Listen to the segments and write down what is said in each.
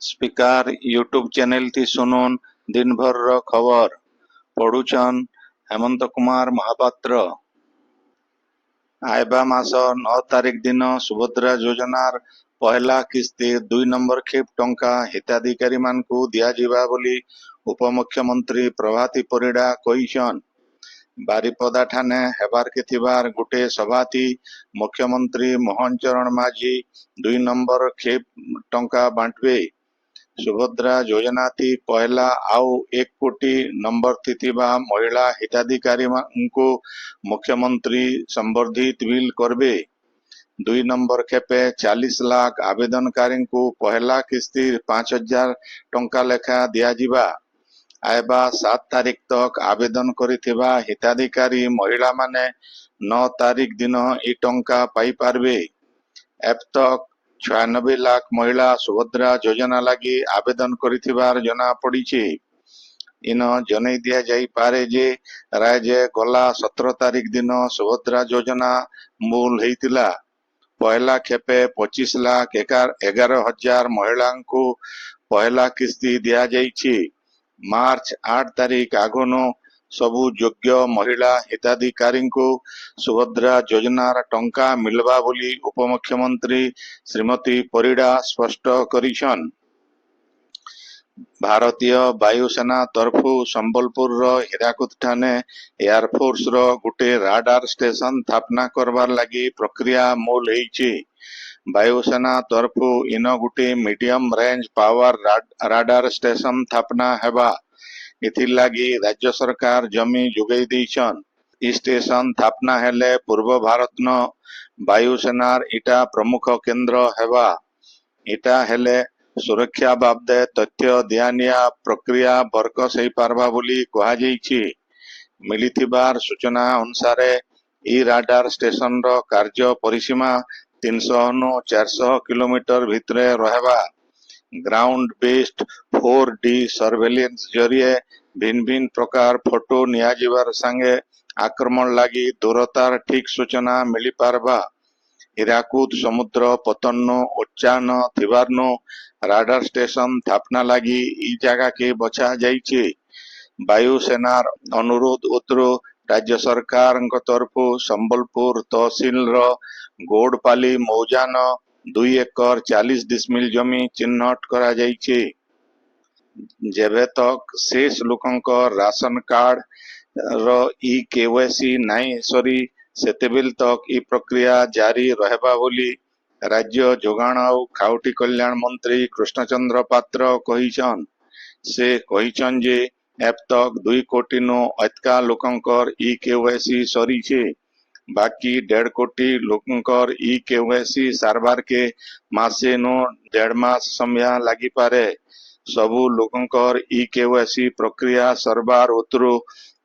Speaker YouTube channel थी सुनुन दिन भर रो खबर पढ़ुचन हेमंत कुमार महापात्र। आयबा मास 9 तारिख दिन सुभद्रा योजनार पहला किस्ती 2 नंबर खेप टंका हिताधिकारी मानकु दियाजिबा बोली उपमुख्यमंत्री प्रभाती परिड़ा कहिछन। बारिपदा ठाने हेबार के थिबार गुटे सभाथी मुख्यमंत्री मोहन चरण माझी 2 नंबर खेप टंका बांटबे। सुभद्रा योजना थी पहला आउ 1 कोटी नंबर थितिबा महिला हिताधिकारी को मुख्यमंत्री संबर्धित बिल करबे। 2 नंबर खेपे 40 लाख आवेदनकारी को पहला किस्ती 5000 टंका लेखा दियाजिबा। आयबा 7 तारिख तक आवेदन करिथिबा हिताधिकारी महिला माने 9 तारिख दिन ई टंका पाई पारबे। एब तक 96 लाख महिला सुभद्रा योजना लगी आवेदन करिथिबार जना पड़ीछि। इन जनै दिया जाई पारे जे राज्य गला 17 तारिख दिन सुभद्रा योजना मूल हेतिला। पहला खेपे 25 लाख 11,000 महिला को पहला किस्ती दिया जाइछि। मार्च 8 तारिख आगनो सबु योग्य महिला हिताधिकारी को सुभद्रा योजनार टंका मिलबा बोली उपमुख्यमंत्री श्रीमती परिड़ा स्पष्ट करिछन। भारतीय वायुसेना तरफु संबलपुर रो हीराकुद ठाने एयरफोर्स रो गुटे राडार स्टेशन स्थापना करबार लगी प्रक्रिया मूल हेइछि। वायुसेना तरफु इन गुटे medium range power radar station स्थापना हेबा। इथिर लगी राज्य सरकार जमी जोगई दैछन। इ स्टेशन स्थापना हेले पूर्व भारत न वायुसेनार इटा प्रमुख केंद्र हेबा। इटा हेले सुरक्षा बाबदे तथ्य दियानिया प्रक्रिया बरकस हेई पारबा बोली कहा जाइछि। मिलिथिबार सूचना अनुसार इ राडार स्टेशन रो कार्य परिसीमा 300 नु 400 किलोमीटर भितरे रहबा। ग्राउंड बेस्ड 4D सर्वेलेंस जरिए भिन्न भिन्न प्रकार फोटो नियाजिबार संगे आक्रमण लगी दूरतार ठीक सूचना मिली पारबा। हीराकुद समुद्र पतन उच्चान थिबारनो राडार स्टेशन स्थापना लगी इ जगह के बचा जाइछि। वायुसेनार अनुरोध उतरो राज्य सरकार तरफु संबलपुर तहसील रो गोड़पाली मौजान 2 एकर 40 डिसमिल जमी चिन्हट करा जाइछि। जेबे तक शेष लोकंक राशन कार्ड रो ई केवाईसी नाई सरी सेतेबिल तक ई प्रक्रिया जारी रहबा बोली राज्य जोगाण और खाउटी कल्याण मंत्री कृष्णचंद्र पात्र कहिछन। से कहिछन जे एब तक 2 कोटी नो अधिका लोकंकर ई केवाईसी सरीछे। बाकी 1.5 कोटी लोकंकर ई केवाईसी सारबार के मासे नो 1.5 मास समय लागि पारे। सबु लोकंकर ई केवाईसी प्रक्रिया सरबार उतरो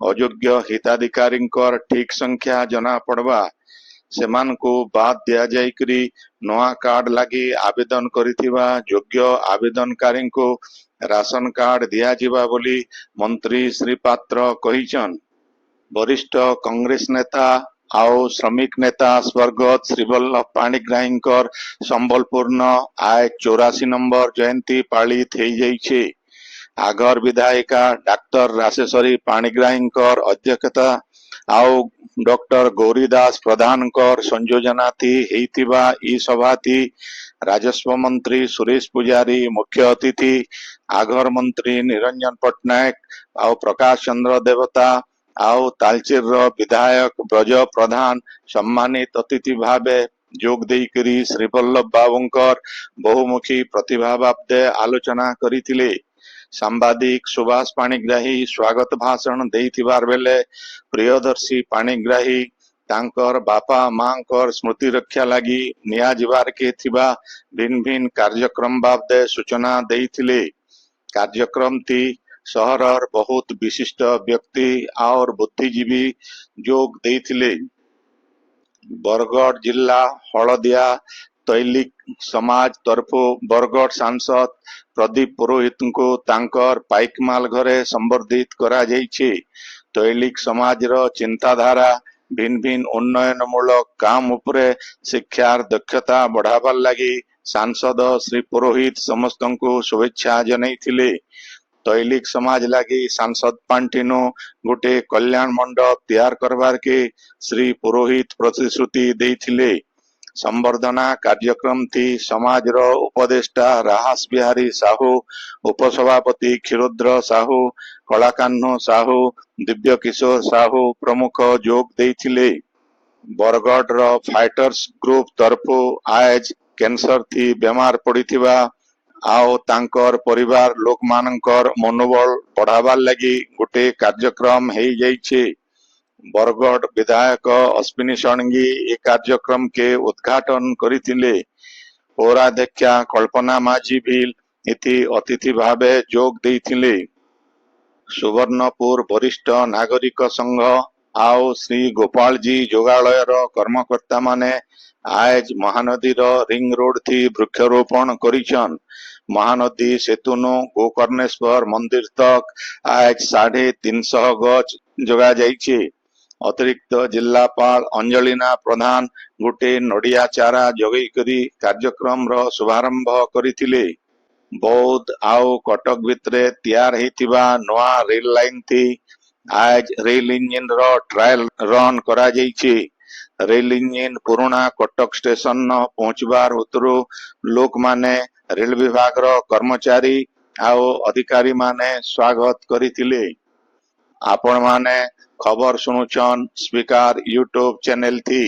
अयोग्य हिताधिकारींकर ठीक संख्या जना पड़बा। सेमान को बाद दिया जाइकरी नवा कार्ड लगी आवेदन करिथिबा योग्य आवेदनकारी को राशन कार्ड दिया जिबा बोली मंत्री श्री पात्र कहिछन। वरिष्ठ कांग्रेस नेता आओ श्रमिक नेता स्वर्गत श्रीवल्लभ पाणिग्राहींकर संबलपुर न आय 84 नंबर जयंती पालित हेई जाइछे। आगर विधायिका डाक्टर राशेश्वरी पाणिग्राहींकर अध्यक्षता आओ डॉक्टर गौरीदास प्रधानकर संयोजना थी हेतिबा ई सभा थी राजस्व मंत्री सुरेश पुजारी मुख्य अतिथि, आगर मंत्री निरंजन पटनायक आओ प्रकाश चंद्र देवता आओ तालचेर विधायक ब्रज प्रधान सम्मानित अतिथि भावे जोग देइकरी श्रीवल्लभ बाबूंकर बहुमुखी प्रतिभा बाबदे आलोचना करिथिले। सांबादिक सुभाष पाणिग्राही स्वागत भाषण देइथिबार बेले प्रियदर्शी पाणिग्राही तांकर बापा मांकर स्मृति रक्षा लगी नियाजिबार के थिबा भिन्न भिन्न कार्यक्रम बाबदे सूचना देइथिले। कार्यक्रम थी शहरर बहुत विशिष्ट व्यक्ति और बुद्धिजीवी जोग देइथिले। बरगढ़ जिला हलदिया तैलिक समाज तरफो बरगढ़ सांसद प्रदीप पुरोहित को तांकर पाइकमाल घरे संबर्धित करा जाइछे। तैलिक समाज रो चिंताधारा भिन्न भिन्न उन्नयनमूलक काम उपरे शिक्षार दक्षता बढ़ावार लगी सांसद श्री पुरोहित समस्त को शुभेच्छा जनैथिले। तैलिक समाज लगी सांसद पांठिनु गोटे कल्याण मंडप तैयार करवार के श्री पुरोहित प्रतिश्रुति देथिले। संवर्धना कार्यक्रम थी समाज रो उपदेष्टा राहस बिहारी साहू, उपसभापति क्षीरोद्र साहू, कलाकान्हु साहू, दिव्य किशोर साहू प्रमुख जोग देथिले। बरगढ़ रो फाइटर्स ग्रुप तरफु आज कैंसर थी बेमार पड़ीथिबा आओ तांकर परिवार लोक मानकर मनोबल बढ़ावार लगी गोटे कार्यक्रम हेई जाइछे। बरगढ़ विधायक अश्विनी षडंगी ए कार्यक्रम के उद्घाटन करिथिले। पौराध्यक्षा कल्पना माझी भी इति अतिथि भावे जोग देथिले। सुवर्णपुर वरिष्ठ नागरिक संघ आओ श्री गोपाल जी जोगालयर कर्मकर्ता माने आज महानदी रिंग रोड थी वृक्षारोपण करिछन। महानदी सेतुनु गोकर्णेश्वर मंदिर तक आज 350 गज जोगा जाइछे। अतिरिक्त जिलापाल अंजलिना प्रधान गोटे नड़िया चारा जगई करी कार्यक्रम रो शुभारंभ करिथिले। बौद्ध आओ कटक भितरे तैयार हेतिबा नवा रेल लाइन थी आज रेल इंजिन रो ट्रायल रन करा जाइछे। रेल इंजिन पुराना कटक स्टेशन न पहुंचबार उतरु लोक माने रेल विभाग रो कर्मचारी आओ अधिकारी माने स्वागत करिथिले। आपण माने खबर सुनुछन स्पीकर यूट्यूब चैनल थी।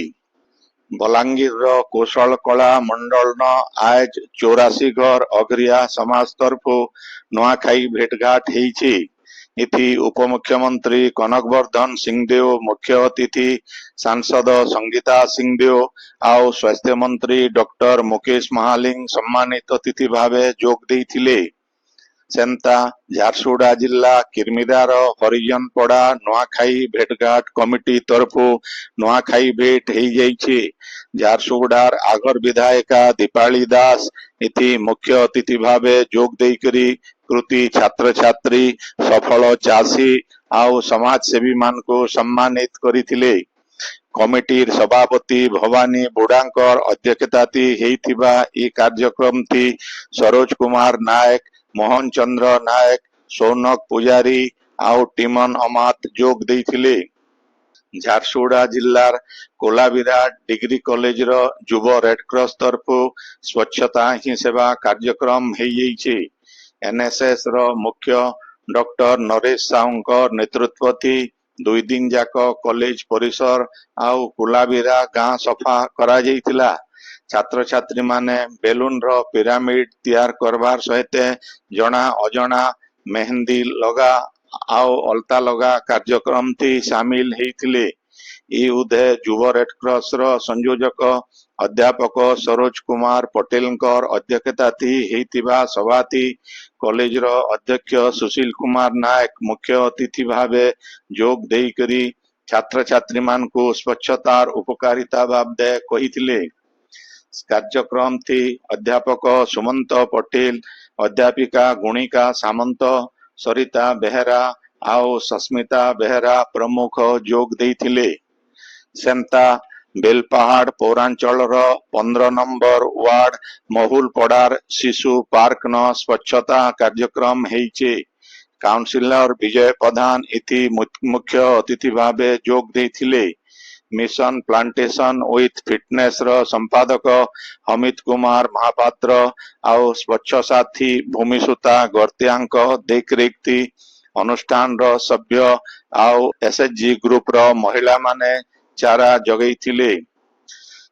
बलांगीर रो कौशल कला मंडल न आज 84 घर अग्रिया समाज तरफु नुआखाई भेटघाट हेइछि। इथि उपमुख्यमंत्री कनकवर्धन सिंहदेव मुख्य अतिथि, सांसद संगीता सिंहदेव आओ स्वास्थ्य मंत्री डॉक्टर मुकेश महालिंग सम्मानित अतिथि भावे जोग देइथिले। सेंता झारसुगुड़ा जिला किरमिदार हरिजन पड़ा नुआखाई भेटघाट कमिटी तरफु नुआखाई भेट हेई जाइछे। झारसुगुड़ार आगर विधायिका दीपाली दास इति मुख्य अतिथि भावे जोग देइकरी कृति छात्र छात्री सफल चाषी आउ समाज सेवी मान को सम्मानित करिथिले। कमिटीर सभापति भवानी बुढ़ांकर अध्यक्षताती हेइथिबा ई कार्यक्रम थी सरोज कुमार नायक, मोहन चंद्र नायक, सौनक पुजारी आउ टीमन अमात जोग देइथिले। झारसुगुड़ा जिलार कोलाबिरा डिग्री कॉलेज रो युव रेडक्रॉस तरफु स्वच्छता ही सेवा कार्यक्रम हेइछि। एनएसएस रो मुख्य डॉक्टर नरेश साहूंकर नेतृत्व थी 2 दिन जाक कॉलेज परिसर आउ कोलाबिरा गां सफा करा जाइतिला। छात्र छात्री माने बेलून रो पिरामिड तैयार करवार सहित जना अजना मेहंदी लगा आओ अलता लगा कार्यक्रम थी शामिल हेइथिले। ई उदय युव रेडक्रॉस रो संयोजक अध्यापक सरोज कुमार पटेलकर अध्यक्षता थी हेइतिबा सभा थी कॉलेज रो अध्यक्ष सुशील कुमार नायक मुख्य अतिथि भावे जोग देई करी छात्र छात्री मान को स्वच्छतार उपकारिता बाबदे कहिथिले। कार्यक्रम थी अध्यापक सुमंत पटेल, अध्यापिका गुणिका सामंत, सरिता बेहरा आओ सस्मिता बेहरा प्रमुख जोग देइथिले। Santa Belpahar पौरांचल 15 number ward Mahul पड़ार शिशु पार्क न स्वच्छता कार्यक्रम हेइचे। काउंसिलर विजय प्रधान इति मुख्य अतिथि भावे जोग देइथिले। मिशन प्लांटेशन विथ फिटनेस रो संपादक अमित कुमार महापात्र आउ स्वच्छ साथी भूमिसुता गर्त्यांक देखरेख थी अनुष्ठान रो सभ्य आउ एसएचजी ग्रुप रो महिला माने चारा जगई थिले।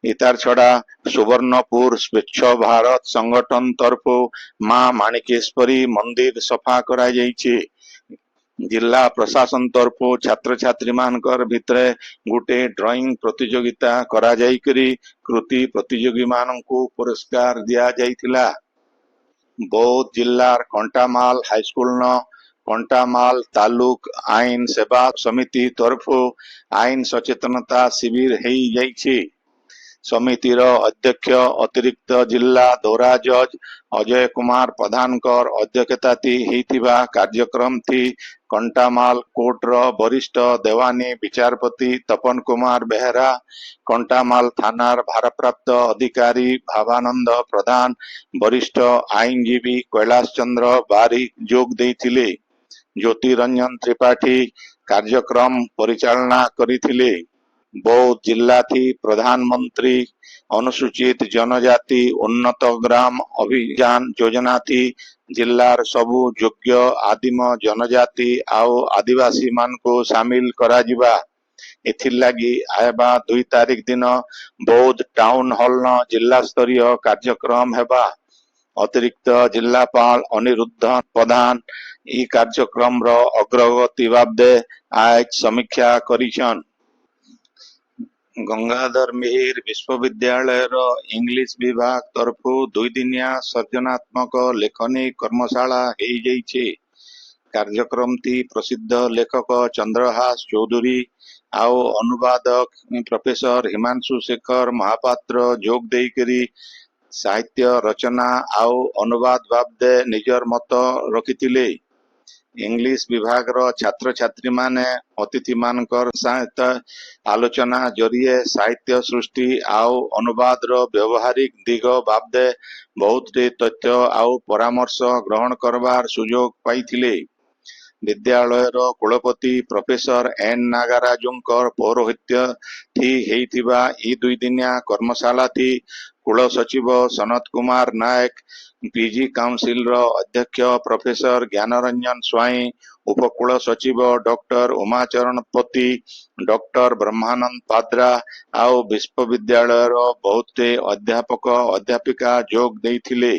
इतार छड़ा सुवर्णपुर स्वच्छ भारत संगठन तरफु मां माणिकेश्वरी मंदिर सफा करा जाइछे। जिला प्रशासन तरफु छात्र छात्री मानकर भितरे गुटे ड्राइंग प्रतियोगिता करा जाई करी कृति प्रतियोगी माननकु पुरस्कार दिया जाइथिला। बौद्ध जिलार कंटामाल हाईस्कूल न कंटामाल तालुक आईन सेवा समिति तरफु आईन सचेतनता शिविर हेई जाइछे। समितिर अध्यक्ष अतिरिक्त जिला दौरा जज अजय कुमार प्रधानकर अध्यक्षताति हेतिबा कार्यक्रम थी कंटामाल कोर्टर वरिष्ठ देवानी विचारपति तपन कुमार बेहरा, कंटामाल थानार भारप्राप्त अधिकारी भावानंद प्रधान, वरिष्ठ आईनजीवी कैलाश चंद्र बारिक जोग देइथिले। ज्योतिरंजन त्रिपाठी कार्यक्रम परिचालना करिथिले। बौद्ध जिला थी प्रधानमंत्री अनुसूचित जनजाति उन्नत ग्राम अभियान योजना थी जिल्लार सबु योग्य आदिम जनजाति आउ आदिवासी मान को शामिल करा जिबा। एथिर लागी आयबा 2 तारिख दिन बौद्ध टाउन हॉल न जिला स्तरीय कार्यक्रम हेबा। अतिरिक्त जिलापाल अनिरुद्ध प्रधान ई कार्यक्रम रो अग्रगति बाबदे आज समीक्षा करिछन। गंगाधर मिहिर विश्वविद्यालय इंग्लिश विभाग तरफु 2 दिनिया सर्जनात्मक लेखनी कर्मशाला हेई जाइछे। कार्यक्रम ती प्रसिद्ध लेखक चंद्रहास चौधरी आउ अनुवादक प्रोफेसर हिमांशु शेखर महापात्र जोग देकरी साहित्य रचना आउ अनुवाद बाबदे निजर मत रखिथिले। इंग्लिश विभाग छात्र छात्री माने अतिथि मानकर सहित आलोचना जरिए साहित्य सृष्टि आउ अनुवाद व्यवहारिक दिग बाबदे बहुत तथ्य आउ परामर्श ग्रहण करवार सुजोग पाइथिले। विद्यालय कुलपति प्रोफेसर एन नागराजुंकर पौरोहित्य थी हेइथिबा ई 2 दिनिया कर्मशाला थी कुल सचिव सनत कुमार नायक, पीजी काउंसिल अध्यक्ष प्रोफेसर ज्ञानरंजन स्वाई, उपकुल सचिव डॉक्टर उमाचरण पति, डॉक्टर ब्रह्मानंद पाद्रा आउ विश्वविद्यालय बहुत अध्यापक अध्यापिका जोग देइथिले।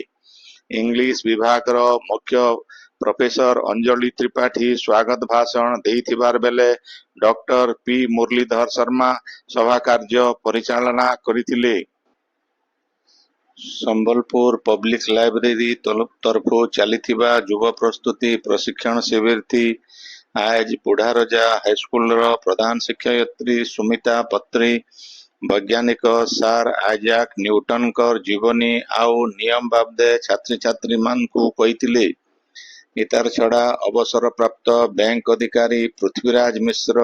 इंग्लिश विभाग मुख्य प्रोफेसर अंजलि त्रिपाठी स्वागत भाषण देइथिबार बेले डॉक्टर पी मुरलीधर शर्मा सभा कार्य परिचालना करिथिले। संबलपुर पब्लिक लाइब्रेरी तरफु चलीथिबा युवा प्रस्तुति प्रशिक्षण शिविर थी आज बुढ़ारजा हाईस्कूल प्रधान शिक्षयत्री सुमिता पत्री वैज्ञानिक सार आइजाक न्यूटन कर जीवनी आउ नियम बाबदे छात्री छात्री मान को कहिथिले। इतार छड़ा अवसर प्राप्त बैंक अधिकारी पृथ्वीराज मिश्र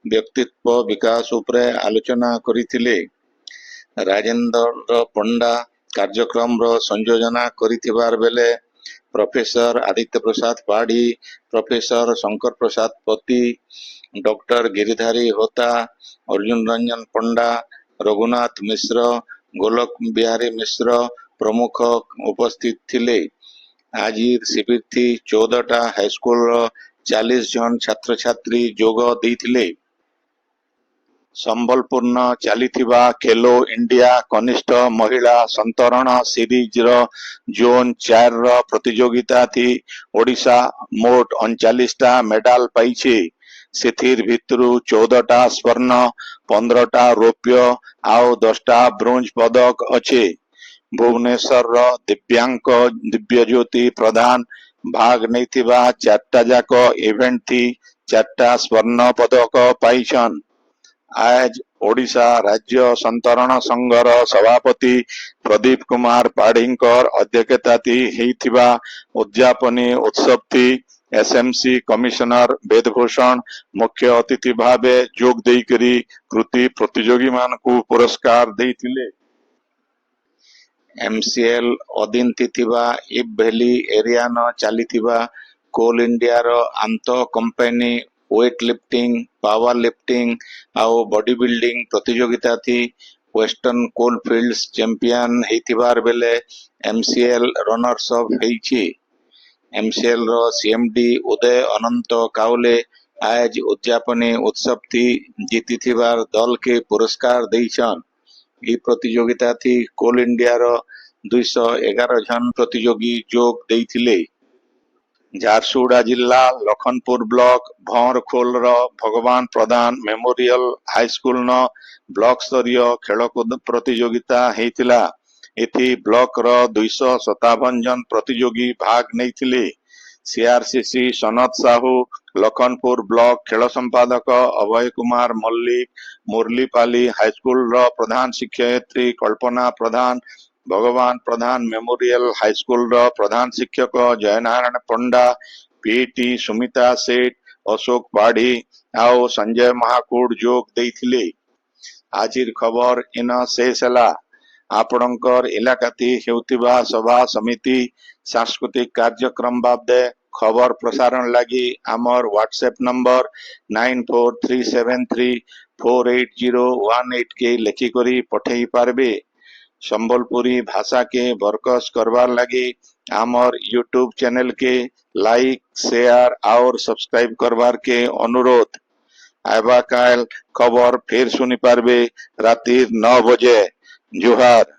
व्यक्तित्व विकास उपरे आलोचना करिथिले। राजेंद्र पंडा कार्यक्रम संयोजना करिथिबार बेले प्रोफेसर आदित्य प्रसाद पाढ़ी, प्रोफेसर शंकर प्रसाद पति, डॉक्टर गिरिधारी होता, अर्जुन रंजन पंडा, रघुनाथ मिश्र, गोलक बिहारी मिश्र प्रमुख उपस्थित थिले। आज शिविर थी 14टा हाईस्कूल 40 जन छात्र छात्री जोग देइथिले। संबलपुर चलीथिबा खेलो इंडिया कनिष्ठ महिला संतरण सीरीज जोन 4 प्रतियोगिता थी ओडिशा मोट 39टा मेडाल पाइछे। सेथिर भितरु 14टा स्वर्ण, 15टा रौप्य आउ 10टा ब्रोंज पदक अच्छे। भुवनेश्वर दिव्यांक दिव्यज्योति प्रधान भाग नैथिबा 4टा जाक इवेंट थी 4टा स्वर्ण पदक पाइछन। आज ओडिशा राज्य संतरण संघर सभापति प्रदीप कुमार पाढ़ीकर अध्यक्षताति हेइथिबा उद्यापनी उत्सव थी एसएमसी कमिश्नर वेदभूषण मुख्य अतिथि भावे जोग देइकरी कृति प्रतियोगी मान को पुरस्कार देइथिले। एमसीएल अधीन थिथिबा इब वैली एरिया न चलीथिबा कोल इंडिया रो आंत company weight lifting, power lifting आउ बॉडी बिल्डिंग प्रतियोगिता थी वेस्टर्न कोल फील्ड्स चैंपियन हेतिबार बेले एमसीएल रनर्स अप हेइछि। एमसीएल रो सीएमडी उदय अनंत काउले आज उद्यापनी उत्सव थी जीतिथिबार दल के पुरस्कार देइछन। ई प्रतियोगिता थी कोल इंडिया रो 211 जन प्रतियोगी जोग देइथिले। झारसुगुड़ा जिला लखनपुर ब्लॉक भंवरखोल भगवान प्रधान मेमोरियल हाईस्कूल न ब्लॉक स्तरीय खेलकूद प्रतियोगिता हेतिला। एथि ब्लॉक रो 257 जन प्रतियोगी भाग नैथिले। सीआरसीसी सनत साहू लखनपुर ब्लॉक खेल संपादक अभय कुमार मल्लिक, मुरलीपाली हाईस्कूल प्रधान शिक्षयित्री कल्पना प्रधान, भगवान प्रधान मेमोरियल हाईस्कूल प्रधान शिक्षक जयनारायण पंडा, पीटी सुमिता सेठ, अशोक पाढ़ी आउ संजय महाकूड जोग देइथिले। आजिर खबर इन शेष है। आपणकर इलाकाती हेउथिबा सभा समिति सांस्कृतिक कार्यक्रम बाबदे खबर प्रसारण लगी आमर व्हाट्सएप नंबर 9437348018 के लेखिकरी पठेई पारबे। संबलपुरी भाषा के बरकस करवार लगी आमर यूट्यूब चैनल के लाइक शेयर और सब्सक्राइब करवार के अनुरोध। आइबा काल खबर फिर सुनी पारबे रातिर 9 बजे। जोहार।